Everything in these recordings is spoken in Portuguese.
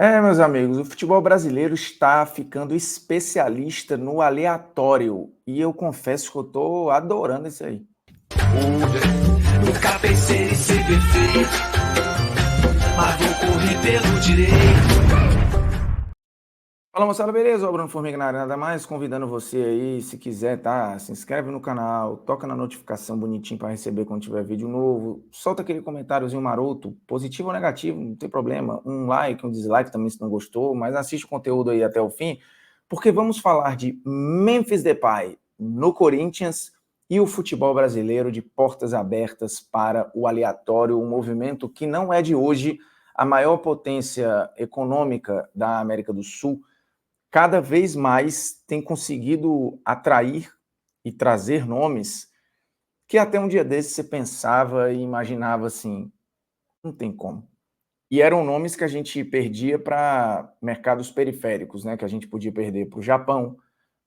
Meus amigos, o futebol brasileiro está ficando especialista no aleatório. E eu confesso que eu tô adorando isso aí. Nunca pensei em ser perfeito, mas vou correr pelo direito. Fala moçada, beleza? O Bruno Formiga na área, nada mais convidando você aí, se quiser, tá? Se inscreve no canal, toca na notificação bonitinho para receber quando tiver vídeo novo, solta aquele comentáriozinho maroto, positivo ou negativo, não tem problema, um like, um dislike também se não gostou, mas assiste o conteúdo aí até o fim, porque vamos falar de Memphis Depay no Corinthians e o futebol brasileiro de portas abertas para o aleatório, um movimento que não é de hoje, a maior potência econômica da América do Sul cada vez mais tem conseguido atrair e trazer nomes que até um dia desses você pensava e imaginava assim, não tem como. E eram nomes que a gente perdia para mercados periféricos, né? Que a gente podia perder para o Japão,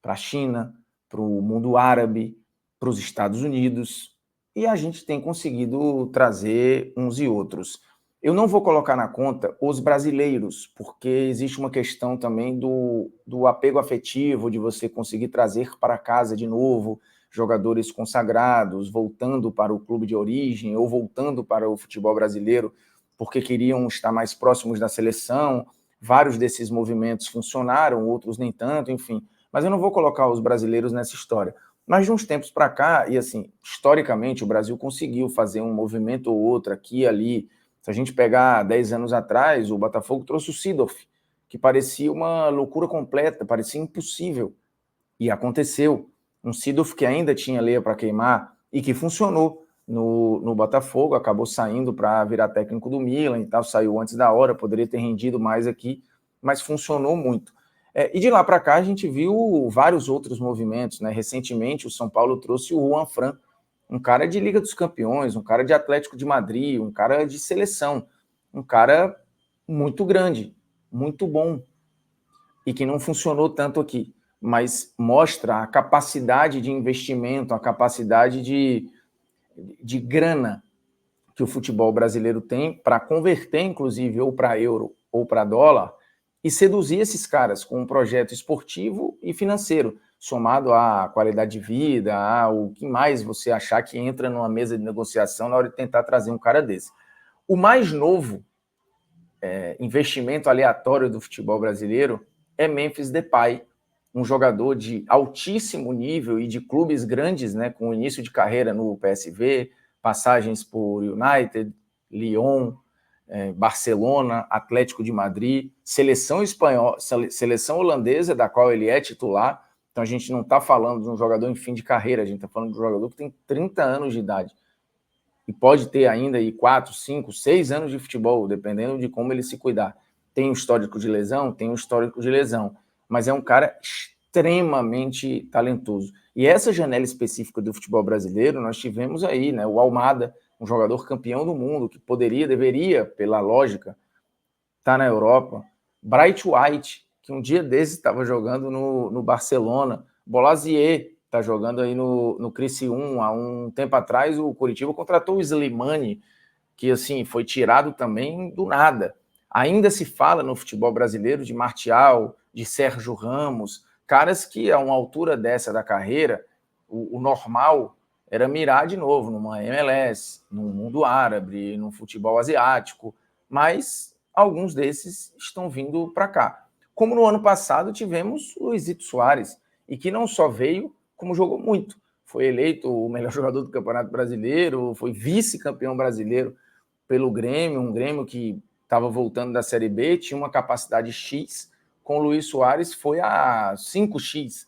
para a China, para o mundo árabe, para os Estados Unidos. E a gente tem conseguido trazer uns e outros. Eu não vou colocar na conta os brasileiros, porque existe uma questão também do apego afetivo, de você conseguir trazer para casa de novo jogadores consagrados, voltando para o clube de origem ou voltando para o futebol brasileiro, porque queriam estar mais próximos da seleção. Vários desses movimentos funcionaram, outros nem tanto, enfim. Mas eu não vou colocar os brasileiros nessa história. Mas de uns tempos para cá, e assim, historicamente, o Brasil conseguiu fazer um movimento ou outro aqui e ali. Se a gente pegar 10 anos atrás, o Botafogo trouxe o Seedorf, que parecia uma loucura completa, parecia impossível. E aconteceu. Um Seedorf que ainda tinha lenha para queimar e que funcionou no Botafogo, acabou saindo para virar técnico do Milan e tal, saiu antes da hora, poderia ter rendido mais aqui, mas funcionou muito. E de lá para cá a gente viu vários outros movimentos, né? Recentemente o São Paulo trouxe o Juan Fran, um cara de Liga dos Campeões, um cara de Atlético de Madrid, um cara de seleção, um cara muito grande, muito bom, e que não funcionou tanto aqui, mas mostra a capacidade de investimento, a capacidade de grana que o futebol brasileiro tem para converter, inclusive, ou para euro ou para dólar, e seduzir esses caras com um projeto esportivo e financeiro, somado à qualidade de vida, ao que mais você achar que entra numa mesa de negociação na hora de tentar trazer um cara desse. O mais novo investimento aleatório do futebol brasileiro é Memphis Depay, um jogador de altíssimo nível e de clubes grandes, né, com início de carreira no PSV, passagens por United, Lyon, Barcelona, Atlético de Madrid, seleção espanhola, seleção holandesa, da qual ele é titular. Então a gente não está falando de um jogador em fim de carreira, a gente está falando de um jogador que tem 30 anos de idade e pode ter ainda aí 4, 5, 6 anos de futebol, dependendo de como ele se cuidar. Tem um histórico de lesão? Tem um histórico de lesão, mas é um cara extremamente talentoso. E essa janela específica do futebol brasileiro, nós tivemos aí, né, o Almada, um jogador campeão do mundo, que poderia, deveria, pela lógica, estar na Europa. Bright White, que um dia desses estava jogando no Barcelona. Bolazier, está jogando aí no Criciúma. Há um tempo atrás, o Curitiba contratou o Slimani, que assim foi tirado também do nada. Ainda se fala no futebol brasileiro de Martial, de Sérgio Ramos, caras que a uma altura dessa da carreira, o normal era mirar de novo numa MLS, no mundo árabe, no futebol asiático, mas alguns desses estão vindo para cá. Como no ano passado tivemos o Luizito Soares, e que não só veio, como jogou muito. Foi eleito o melhor jogador do Campeonato Brasileiro, foi vice-campeão brasileiro pelo Grêmio, um Grêmio que estava voltando da Série B, tinha uma capacidade X, com o Luiz Soares foi a 5x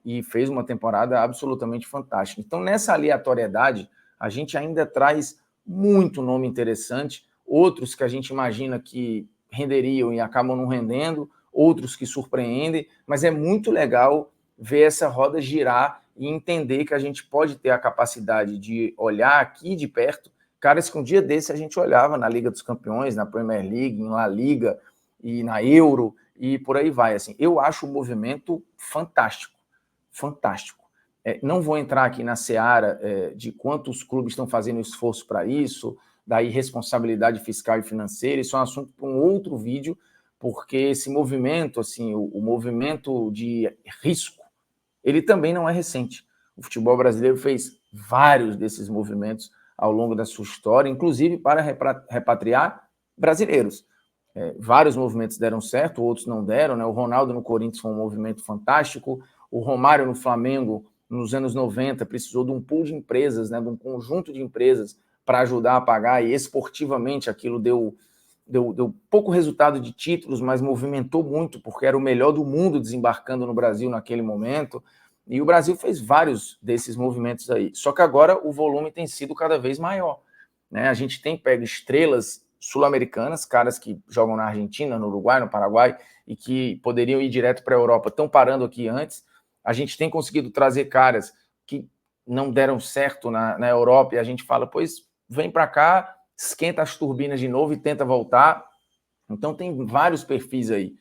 e fez uma temporada absolutamente fantástica. Então, nessa aleatoriedade, a gente ainda traz muito nome interessante, outros que a gente imagina que renderiam e acabam não rendendo, outros que surpreendem, mas é muito legal ver essa roda girar e entender que a gente pode ter a capacidade de olhar aqui de perto caras que um dia desse a gente olhava na Liga dos Campeões, na Premier League, na Liga e na Euro e por aí vai. Assim, eu acho o movimento fantástico, fantástico. Não vou entrar aqui na seara de quantos clubes estão fazendo esforço para isso, da irresponsabilidade fiscal e financeira, isso é um assunto para um outro vídeo, porque esse movimento, assim, o movimento de risco, ele também não é recente. O futebol brasileiro fez vários desses movimentos ao longo da sua história, inclusive para repatriar brasileiros. Vários movimentos deram certo, outros não deram, né? O Ronaldo no Corinthians foi um movimento fantástico, o Romário no Flamengo, nos anos 90, precisou de um pool de empresas, né? De um conjunto de empresas para ajudar a pagar, e esportivamente aquilo deu pouco resultado de títulos, mas movimentou muito, porque era o melhor do mundo desembarcando no Brasil naquele momento, e o Brasil fez vários desses movimentos aí. Só que agora o volume tem sido cada vez maior, né? A gente tem pego estrelas sul-americanas, caras que jogam na Argentina, no Uruguai, no Paraguai, e que poderiam ir direto para a Europa, estão parando aqui antes. A gente tem conseguido trazer caras que não deram certo na Europa, e a gente fala, pois vem para cá, esquenta as turbinas de novo e tenta voltar. Então tem vários perfis aí,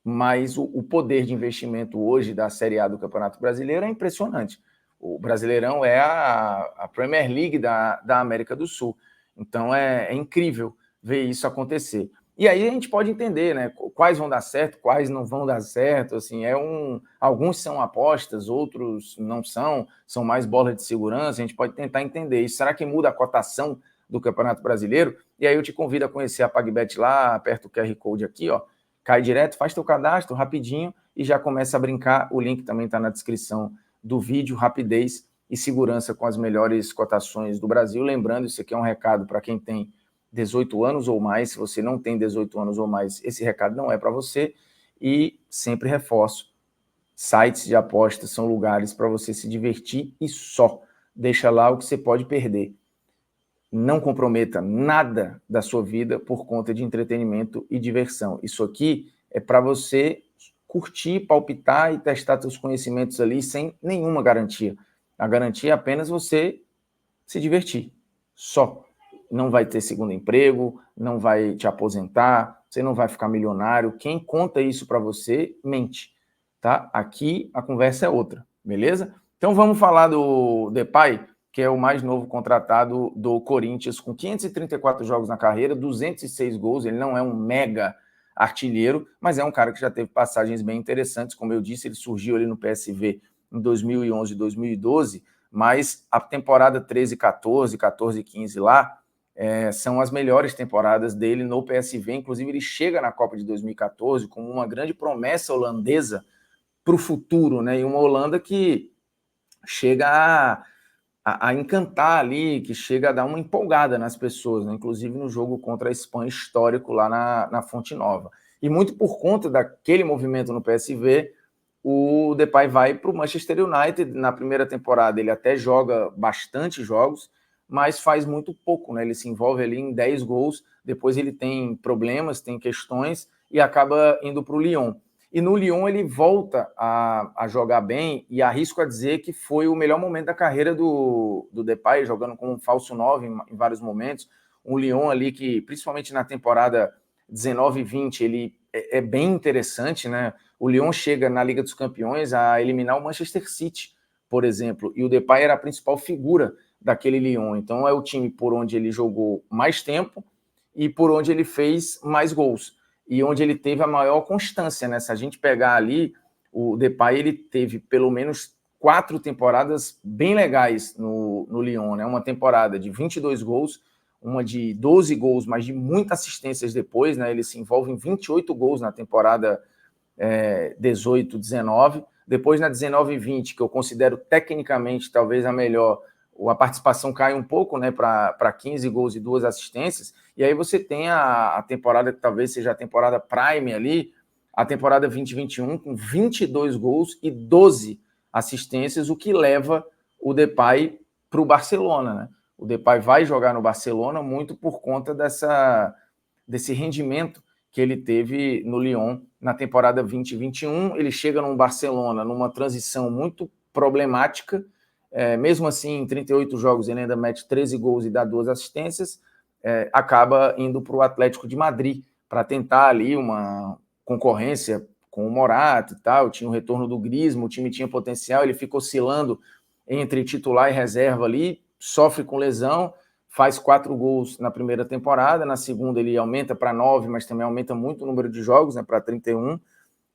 mas o poder de investimento hoje da Série A do Campeonato Brasileiro é impressionante. O Brasileirão é a Premier League da América do Sul, então é incrível ver isso acontecer. E aí a gente pode entender, né, quais vão dar certo, quais não vão dar certo, assim, alguns são apostas, outros não são mais bola de segurança, a gente pode tentar entender isso. Será que muda a cotação do Campeonato Brasileiro? E aí eu te convido a conhecer a PagBet lá, aperta o QR Code aqui, ó, cai direto, faz teu cadastro rapidinho e já começa a brincar. O link também está na descrição do vídeo, rapidez e segurança com as melhores cotações do Brasil. Lembrando, isso aqui é um recado para quem tem 18 anos ou mais. Se você não tem 18 anos ou mais, esse recado não é para você. E sempre reforço, sites de apostas são lugares para você se divertir e só. Deixa lá o que você pode perder. Não comprometa nada da sua vida por conta de entretenimento e diversão. Isso aqui é para você curtir, palpitar e testar seus conhecimentos ali sem nenhuma garantia. A garantia é apenas você se divertir, só. Não vai ter segundo emprego, não vai te aposentar, você não vai ficar milionário. Quem conta isso para você, mente, tá? Aqui a conversa é outra, beleza? Então vamos falar do Depay, que é o mais novo contratado do Corinthians, com 534 jogos na carreira, 206 gols. Ele não é um mega artilheiro, mas é um cara que já teve passagens bem interessantes. Como eu disse, ele surgiu ali no PSV em 2011 e 2012, mas a temporada 13-14, 14-15 lá, são as melhores temporadas dele no PSV. Inclusive, ele chega na Copa de 2014 como uma grande promessa holandesa para o futuro, né? E uma Holanda que chega a encantar ali, que chega a dar uma empolgada nas pessoas, né? Inclusive no jogo contra a Espanha histórico lá na Fonte Nova. E muito por conta daquele movimento no PSV, o Depay vai para o Manchester United. Na primeira temporada ele até joga bastante jogos, mas faz muito pouco, né? Ele se envolve ali em 10 gols, depois ele tem problemas, tem questões e acaba indo para o Lyon. E no Lyon ele volta a jogar bem, e arrisco a dizer que foi o melhor momento da carreira do Depay, jogando como um falso 9 em vários momentos. Um Lyon ali que, principalmente na temporada 19 e 20, ele é bem interessante, né? O Lyon chega na Liga dos Campeões a eliminar o Manchester City, por exemplo, e o Depay era a principal figura daquele Lyon. Então é o time por onde ele jogou mais tempo e por onde ele fez mais gols, e onde ele teve a maior constância, né? Se a gente pegar ali, o Depay, ele teve pelo menos 4 temporadas bem legais no Lyon, né? Uma temporada de 22 gols, uma de 12 gols, mas de muitas assistências depois, né? Ele se envolve em 28 gols na temporada 18-19. Depois na 19-20, que eu considero tecnicamente talvez a melhor, a participação cai um pouco, né, para 15 gols e 2 assistências, e aí você tem a temporada que talvez seja a temporada prime ali, a temporada 2021, com 22 gols e 12 assistências, o que leva o Depay para o Barcelona, né? O Depay vai jogar no Barcelona muito por conta desse rendimento que ele teve no Lyon na temporada 2021. Ele chega no Barcelona numa transição muito problemática. Mesmo assim, em 38 jogos, ele ainda mete 13 gols e dá 2 assistências. Acaba indo para o Atlético de Madrid para tentar ali uma concorrência com o Morata e tal. Tinha o retorno do Griezmann, o time tinha potencial, ele fica oscilando entre titular e reserva ali, sofre com lesão, faz 4 gols na primeira temporada, na segunda ele aumenta para 9, mas também aumenta muito o número de jogos, né, para 31,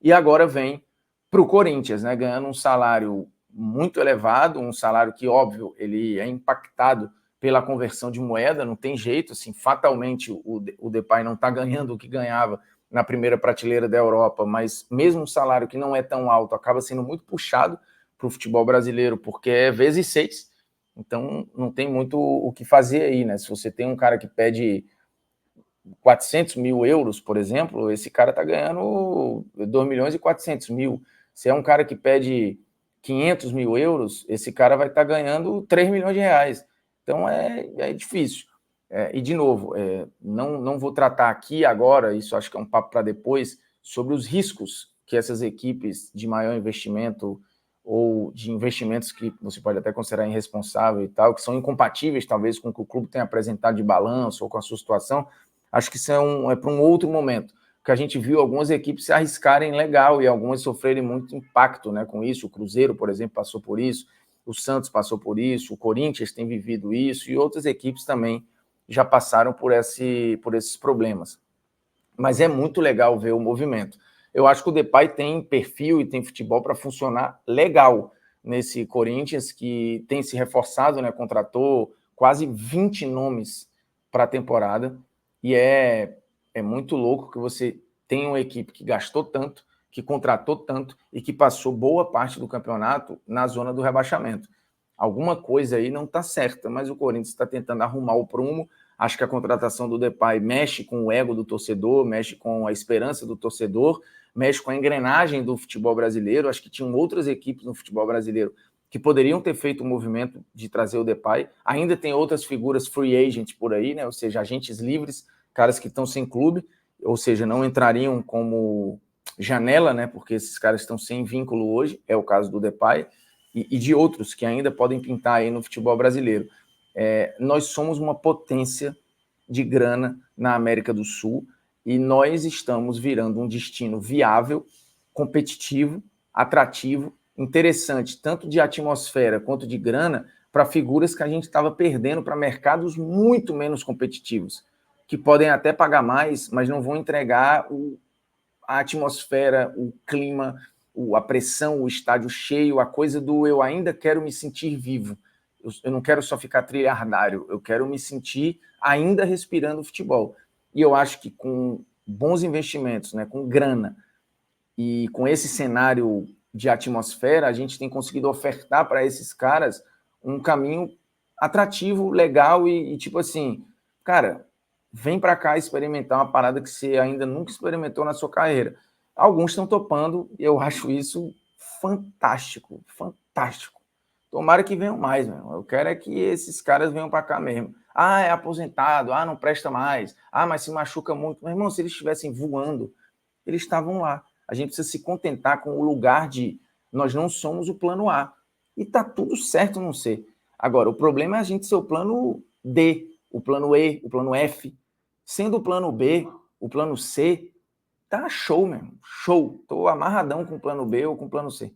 e agora vem para o Corinthians, né, ganhando um salário muito elevado, um salário que, óbvio, ele é impactado pela conversão de moeda, não tem jeito, assim, fatalmente o Depay não está ganhando o que ganhava na primeira prateleira da Europa, mas mesmo um salário que não é tão alto acaba sendo muito puxado para o futebol brasileiro, porque é vezes 6, então não tem muito o que fazer aí, né? Se você tem um cara que pede 400 mil euros, por exemplo, esse cara está ganhando 2 milhões e 400 mil. Se é um cara que pede 500 mil euros, esse cara vai estar ganhando 3 milhões de reais. Então é difícil. E, de novo, não vou tratar aqui agora, isso acho que é um papo para depois, sobre os riscos que essas equipes de maior investimento ou de investimentos que você pode até considerar irresponsável e tal, que são incompatíveis talvez com o que o clube tem apresentado de balanço ou com a sua situação. Acho que isso é para um outro momento, porque a gente viu algumas equipes se arriscarem legal e algumas sofrerem muito impacto, né, com isso. O Cruzeiro, por exemplo, passou por isso, o Santos passou por isso, o Corinthians tem vivido isso e outras equipes também já passaram por esses problemas. Mas é muito legal ver o movimento. Eu acho que o Depay tem perfil e tem futebol para funcionar legal nesse Corinthians, que tem se reforçado, né? Contratou quase 20 nomes para a temporada, e é muito louco que você tenha uma equipe que gastou tanto, que contratou tanto e que passou boa parte do campeonato na zona do rebaixamento. Alguma coisa aí não está certa, mas o Corinthians está tentando arrumar o prumo. Acho que a contratação do Depay mexe com o ego do torcedor, mexe com a esperança do torcedor, mexe com a engrenagem do futebol brasileiro. Acho que tinham outras equipes no futebol brasileiro que poderiam ter feito o movimento de trazer o Depay. Ainda tem outras figuras free agent por aí, né? Ou seja, agentes livres, caras que estão sem clube, ou seja, não entrariam como janela, né? Porque esses caras estão sem vínculo hoje, é o caso do Depay, e de outros que ainda podem pintar aí no futebol brasileiro. Nós somos uma potência de grana na América do Sul e nós estamos virando um destino viável, competitivo, atrativo, interessante, tanto de atmosfera quanto de grana, para figuras que a gente estava perdendo para mercados muito menos competitivos, que podem até pagar mais, mas não vão entregar a atmosfera, o clima, a pressão, o estádio cheio, a coisa do eu ainda quero me sentir vivo. Eu não quero só ficar trilhardário, eu quero me sentir ainda respirando futebol. E eu acho que com bons investimentos, né, com grana, e com esse cenário de atmosfera, a gente tem conseguido ofertar para esses caras um caminho atrativo, legal e tipo assim, cara, vem para cá experimentar uma parada que você ainda nunca experimentou na sua carreira. Alguns estão topando, e eu acho isso fantástico, fantástico. Tomara que venham mais, meu. Eu quero é que esses caras venham para cá mesmo. Ah, é aposentado, ah, não presta mais, ah, mas se machuca muito. Meu irmão, se eles estivessem voando, eles estavam lá. A gente precisa se contentar com o lugar de nós não somos o plano A. E tá tudo certo não ser. Agora, o problema é a gente ser o plano D, o plano E, o plano F. Sendo o plano B, o plano C, tá show mesmo. Show. Tô amarradão com o plano B ou com o plano C.